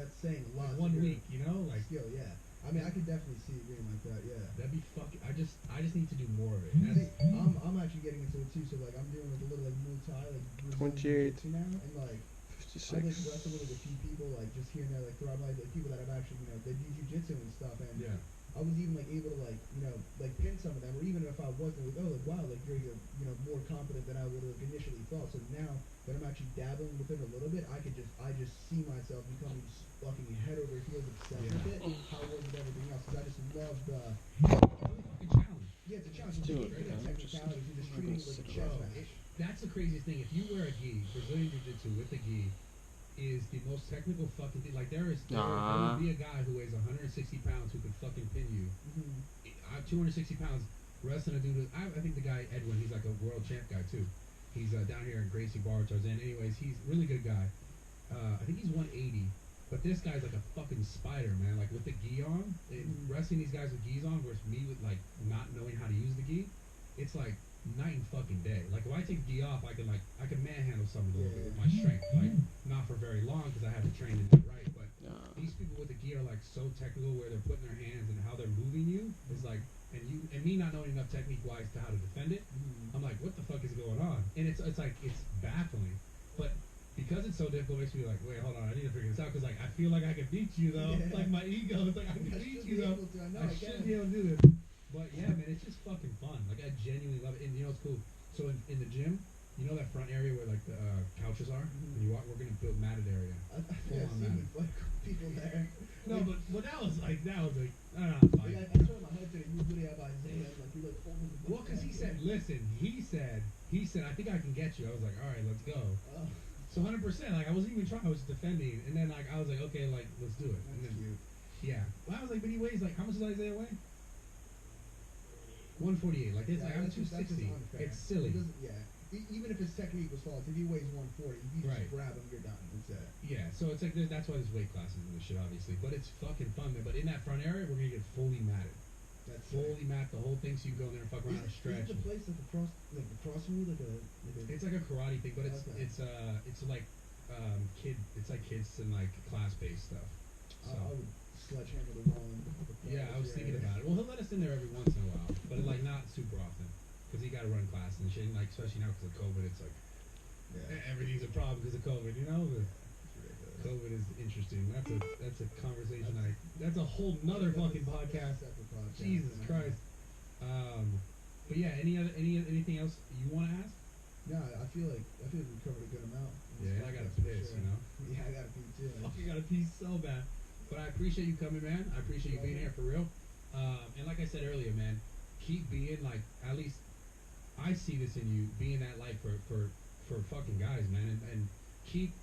that's saying a lot. Like 1 week, you know, like skill. Yeah. I mean, I could definitely see it being like that. Yeah. That'd be fucking. I just need to do more of it. I'm actually getting into it too. So like, I'm doing like a little like Muay Thai, like 28 now, and like. 56. I like wrestle with like a few people, like just here and there, like throughout my like people that I've actually, they do jujitsu and stuff, and I was even like able to like like pin some of them, or even if I wasn't, like oh like wow like you're more competent than I would have initially thought. So now that I'm actually dabbling with it a little bit, I just see myself becoming fucking head over heels obsessed with it. How it was with everything else, because I just love the fucking challenge. Yeah, it's a challenge. Technicalities, you're just treating it like a chess match. That's the craziest thing. If you wear a gi, Brazilian Jiu-Jitsu with a gi is the most technical fucking thing. Like there will be a guy who weighs 160 pounds who could fucking pin you. 260 pounds wrestling a dude. I think the guy Edwin, he's like a world champ guy too. He's down here in Gracie Bar, Tarzan. Anyways, he's a really good guy. I think he's 180. But this guy's like a fucking spider, man. Like with the gi on, wrestling these guys with gis on versus me with like not knowing how to use the gi, it's like night and fucking day. Like if I take gi off, I can manhandle someone a little bit with my strength. Like not for very long because I have to train to do it right. But these people with the gi are like so technical where they're putting their hands and how they're moving you is like, and me not knowing enough technique wise to how to defend it, I'm like, what the fuck is going on? And it's like it's baffling, but. Because it's so difficult, it makes me like, wait, hold on, I need to figure this out. Because like, I feel like I can beat you though. Yeah. Like my ego is like, I can beat you though. I should be able to do this. But yeah, man, it's just fucking fun. Like I genuinely love it. And you know what's cool? So in the gym, you know that front area where like the couches are? When you walk, we're gonna build matted area. I've seen like people there. No, but that was like, I don't know. I turned my head to it. You really have Isaiah, like you're like holding the. Well, because he said, he said, I think I can get you. I was like, all right, let's go. So 100%, like I wasn't even trying, I was defending, and then like I was like, okay, like let's do it. And then, yeah. Well, I was like, but he weighs like, how much does Isaiah weigh? 148. Like it's like I'm 260. It's silly. Even if his technique was flawless, if he weighs 140, if you just grab him, you're done. That's it. Yeah. So it's like that's why there's weight classes and this shit, obviously. But it's fucking fun, man. But in that front area, we're gonna get fully matted. That's fully mat the whole thing, so you can go in there and fuck around and stretch. Is the place like across from you, like a? It's like a karate thing, but it's like kids and like class based stuff. So. I would sledgehammer the wall. Yeah, I was thinking about it. Well, he'll let us in there every once in a while, but like not super often, because he got to run classes and shit. And like especially now because of COVID, it's like everything's a problem because of COVID, you know. COVID is interesting. That's a conversation. That's a whole nother fucking podcast. Jesus Christ. But yeah, anything else you want to ask? No, I feel like we covered a good amount. Yeah, I gotta piss, you know. Yeah, I gotta pee too. I gotta pee so bad. But I appreciate you coming, man. I appreciate you being here for real. And like I said earlier, man, keep being like, at least I see this in you, being that light for fucking guys, man, and keep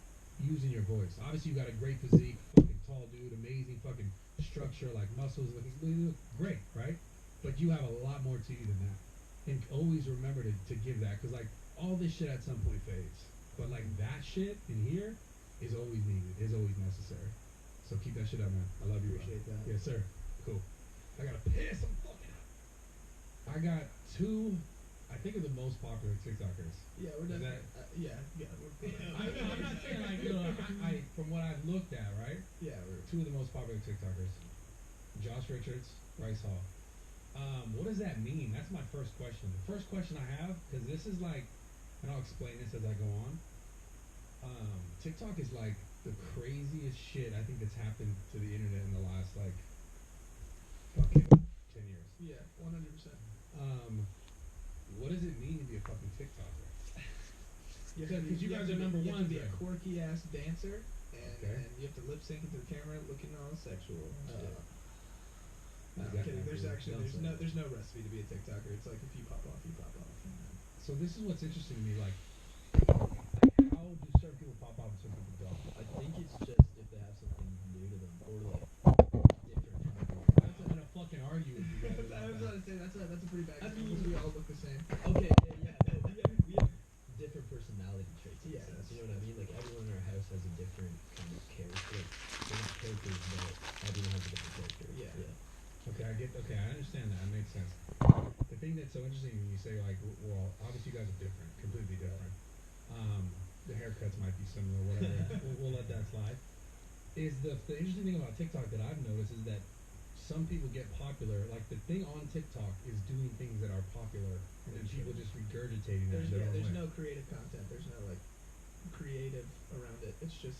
using your voice. Obviously, you got a great physique, fucking tall dude, amazing fucking structure, like muscles, looking great, right? But you have a lot more to you than that. And always remember to give that, because like all this shit at some point fades. But like that shit in here is always needed, is always necessary. So keep that shit up, man. I love you. Appreciate that. Yes, sir. Cool. I gotta piss. I'm fucking out. I got two. I think of the most popular TikTokers. Yeah, we're done. I'm not saying like from what I've looked at, right? Yeah, we're two of the most popular TikTokers. Josh Richards, Bryce Hall. What does that mean? That's my first question. The first question I have, because this is like, and I'll explain this as I go on. TikTok is like the craziest shit I think that's happened to the internet in the last like fucking 10 years. Yeah, 100%. What does it mean to be a fucking TikToker? Because you guys are number one. You have to be a quirky ass dancer, and you have to lip sync into the camera, looking all sexual. No, I'm kidding. There's no recipe to be a TikToker. It's like if you pop off, you pop off. So this is what's interesting to me. Like how do certain people pop off and certain people don't? I think it's just if they have something new to them or like different. I'm gonna fucking argue with you guys. I was gonna say that's a pretty bad example because we all look the same. Okay, yeah, we have different personality traits. Yeah, you know what I mean. Like everyone in our house has a different kind of character. They're not characters, but everyone has a different character. Yeah. Okay, I understand that. It makes sense. The thing that's so interesting when you say like, well, obviously you guys are different, completely different. The haircuts might be similar, whatever. we'll let that slide. is the interesting thing about TikTok that I've noticed is that some people get popular. Like the thing on TikTok is doing things that are popular, and then people just regurgitating that. There's no creative content. There's no like creative around it. It's just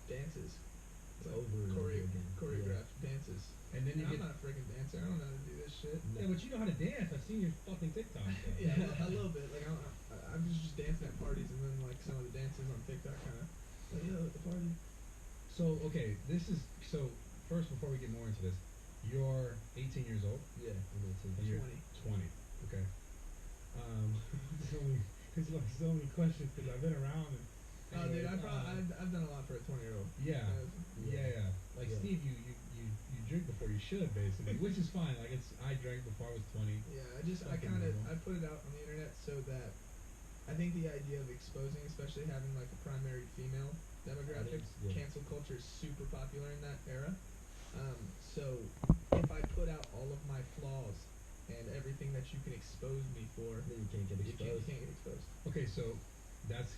dances. It's like Over and over again. choreographed dances. And then you I'm get not a freaking dancer. I don't know how to do this shit. yeah, but you know how to dance. I've seen your fucking TikTok. So. Yeah, a little bit. Like I'm just dancing at parties, and then like some of the dances on TikTok kind of like yo at the party. So okay, this is so. First, before we get more into this, you're 18 years old. Yeah, I'm 18. And you're 20. 20. Okay. There's like so many questions because I've been around. And, Oh, dude, I've done a lot for a 20-year-old. Yeah. Yeah. Like Yeah. Steve, you drink before you should, basically, which is fine. Like I drank before I was 20. Yeah, Fucking I normal. put it out on the internet so that I think the idea of exposing, especially having like a primary female demographic, Yeah. cancel culture is super popular in that era. So if I put out all of my flaws and everything that you can expose me for, Then you can't get you exposed. can't get exposed. Okay, so that's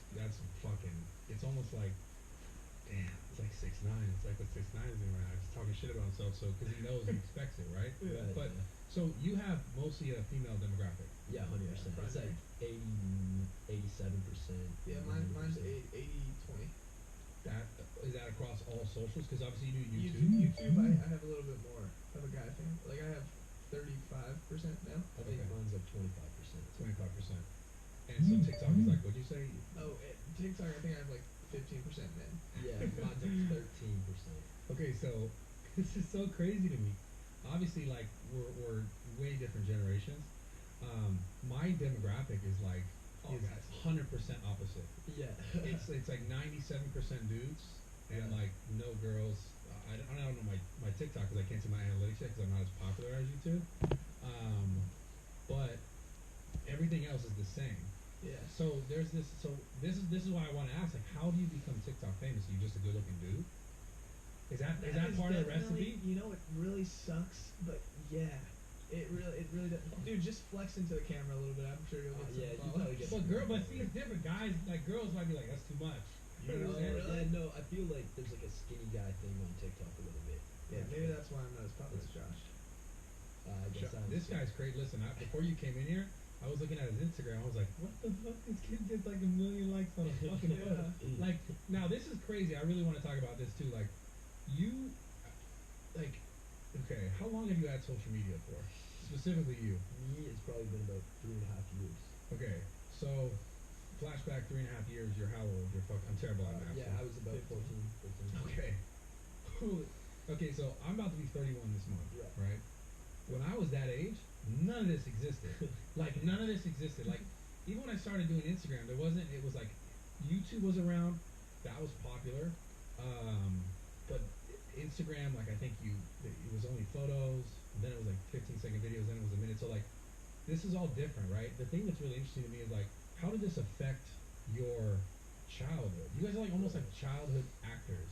fucking. It's almost like, damn, it's like 6ix9ine. It's like what 6ix9ine is doing right now. He's talking shit about himself, so because he knows he expects it, right? Yeah. Right, But yeah. so you have mostly a female demographic. Yeah, 100%. It's primary. like 87%. Yeah, mine's 80-20. That is that across all socials? Because obviously you do YouTube, I have a little bit more of a guy thing. Like I have 35% now. I think Okay. mine's like 25%. 25%. And so TikTok is like, what'd you say? Oh, TikTok, I think I have like 15% men. Yeah, mine's like 13%. Okay, so this is so crazy to me. Obviously, like we're way different generations. My demographic is like All is guys. 100% opposite. Yeah. It's like 97% dudes and Yeah. like no girls. I don't know my TikTok because I can't see my analytics yet because I'm not as popular as YouTube. But everything else is the same. Yeah. So there's this. So this is why I want to ask. Like, how do you become TikTok famous? Are you just a good-looking dude? Is that part of the recipe? You know, it really sucks, but yeah. It really does. Dude, just flex into the camera a little bit. I'm sure you'll get some Yeah, you followers. probably get But see, it's different. Guys, like girls, might be like, that's too much. You know what I'm saying? Really? Yeah, no, I feel like there's like a skinny guy thing on TikTok a little bit. Yeah, maybe that's why I'm not as popular as Josh. I guess This guy's crazy. Listen, before you came in here, I was looking at his Instagram. I was like, what the fuck? This kid gets like 1 million likes on a fucking photo. Like, now this is crazy. I really want to talk about this too. Like, you, like, okay, how long have you had social media for? Specifically you. Me, it's probably been about 3.5 years. Okay, so flashback 3.5 years. You're how old? I'm terrible at math. Yeah, so- I was about 14. Okay. Okay, so I'm about to be 31 this month, Yeah. right? When I was that age, none of this existed. Like, none of this existed. Like, even when I started doing Instagram, it was like, YouTube was around, that was popular. But Instagram, like, I think it was only photos, and then it was like 15-second videos, then it was a minute. So, like, this is all different, right? The thing that's really interesting to me is, like, how did this affect your childhood? You guys are, like, almost like childhood actors.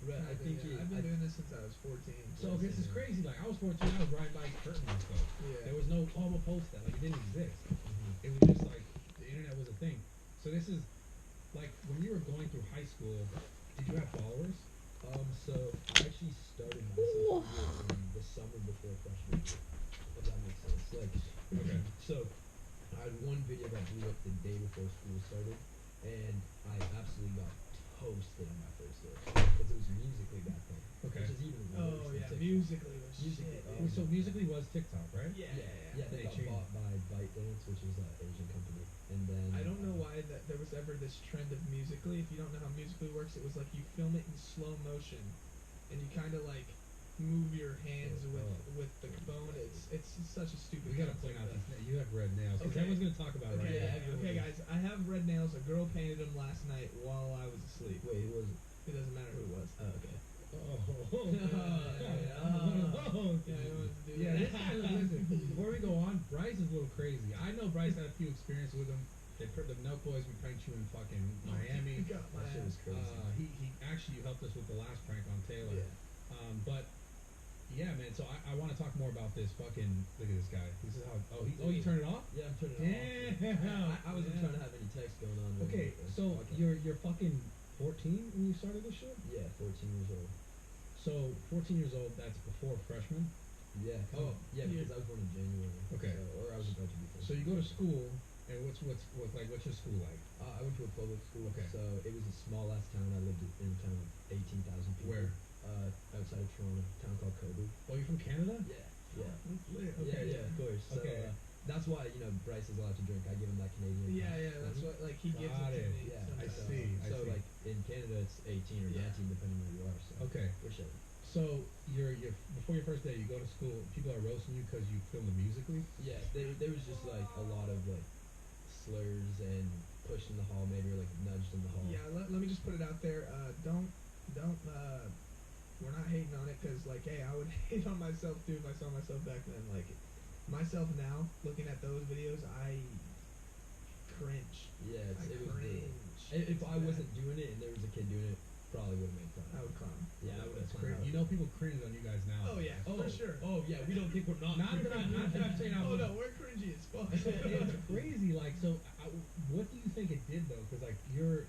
Right, I think I've been doing this since I was 14. So this is crazy. Like I was 14, I was riding bikes, hurting myself. Yeah. There was no I'm gonna post that. Like it didn't exist. It was just like the internet was a thing. So this is like when you were going through high school. Did you have followers? So I actually started my social media in the summer before freshman year. If that makes sense. Like, Okay. so I had one video that blew up the day before school started, and I absolutely got toasted on my first day because it was Musically back then. Okay. Which is even worse Oh than yeah, TikTok. Musically was Musical.ly, shit. So Musically was TikTok, right? Yeah. Yeah, They they got changed. bought by ByteDance, which is an Asian company, and then I don't know why that there was ever this trend of Musically. If you don't know how Musically works, it was like you film it in slow motion, and you kind of like move your hands with the phone. It's such a stupid. We gotta concept point out that- these. You have red nails. Because Okay. everyone's gonna talk about it Okay, right now. everyone okay, is. guys. I have red nails. A girl painted them last night while I was asleep. Wait, it was. It doesn't matter who it was. Oh, okay. Yeah, this guy, listen, before we go on, Bryce is a little crazy. I know Bryce had a few experiences with him. The Milk Boys, we pranked you in fucking Miami. You got my That shit was ass. crazy. He actually helped us with the last prank on Taylor. Yeah. But yeah, man. So I want to talk more about this. Fucking look at this guy. This is how. You turned it off. Yeah, I'm turning it off. Damn. I wasn't trying to have any text going on. Okay, during the so podcast. you're fucking 14 when you started this shit? Yeah, 14 years old. So 14 years old, that's before freshman. Yeah. Oh, yeah, because I was born in January. Okay. So, or I was about to be. So you go to school, and what's your school like? I went to a public school. Okay. So it was a small ass town. I lived in a town of 18,000 people. Where? Outside of Toronto, a town called Cobourg. Oh, you're from Canada? Yeah. That's lit. Okay. Yeah, of course. So, Okay. That's why Bryce is allowed to drink. I give him that Canadian. Yeah, that's what like he gives Got it to it. me. Yeah, I sometimes. see. So like in Canada, it's 18 or 19 depending where you are. So Okay. we're shit. So you're before your first day, you go to school. People are roasting you because you film the musically. Yeah, there was just like a lot of like slurs and pushed in the hall, maybe or like nudged in the hall. Yeah, let me just put it out there. Don't we're not hating on it because like, hey, I would hate on myself too if I saw myself back then. Like myself now, looking at those videos, I cringe. Yeah, it was cringe. brutal. If I wasn't doing it and there was a kid doing it, probably would have made fun. I would clown. Yeah, I would have Cringe. You know, people cringe on you guys now. Oh yeah, for sure. Oh yeah, we don't think we're not. Not that I'm saying Oh no, we're cringy as fuck. It's crazy. Like, so, what do you think it did though? Because like, you're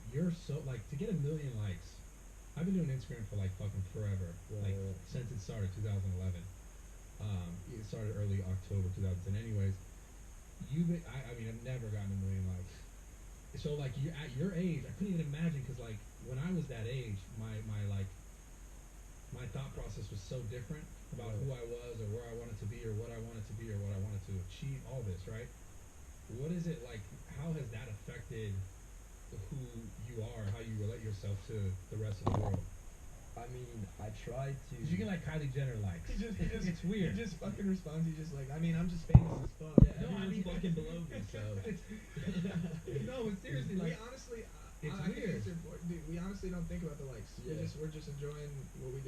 so like to get 1 million likes. I've been doing Instagram for like fucking forever. Right. Since it started, 2011. It started early October 2010. Anyways, I mean, I've never gotten 1 million likes. So like, you at your age, I couldn't even imagine because like when I was that age, my thought process was so different about who I was or where I wanted to be or what I wanted to be or what I wanted to achieve. All this, right? What is it like? How has that affected who you are, how you relate yourself to the rest of the world? I mean, I try to. Cause you get like Kylie Jenner likes. It's weird. He just fucking responds. He's just like, I mean, I'm just famous as fuck. Yeah, No, I everyone's mean, fucking below me, so. No, but seriously, We like, honestly, it's I think weird. it's important, dude. We honestly don't think about the likes. Yeah. We're just enjoying what we do.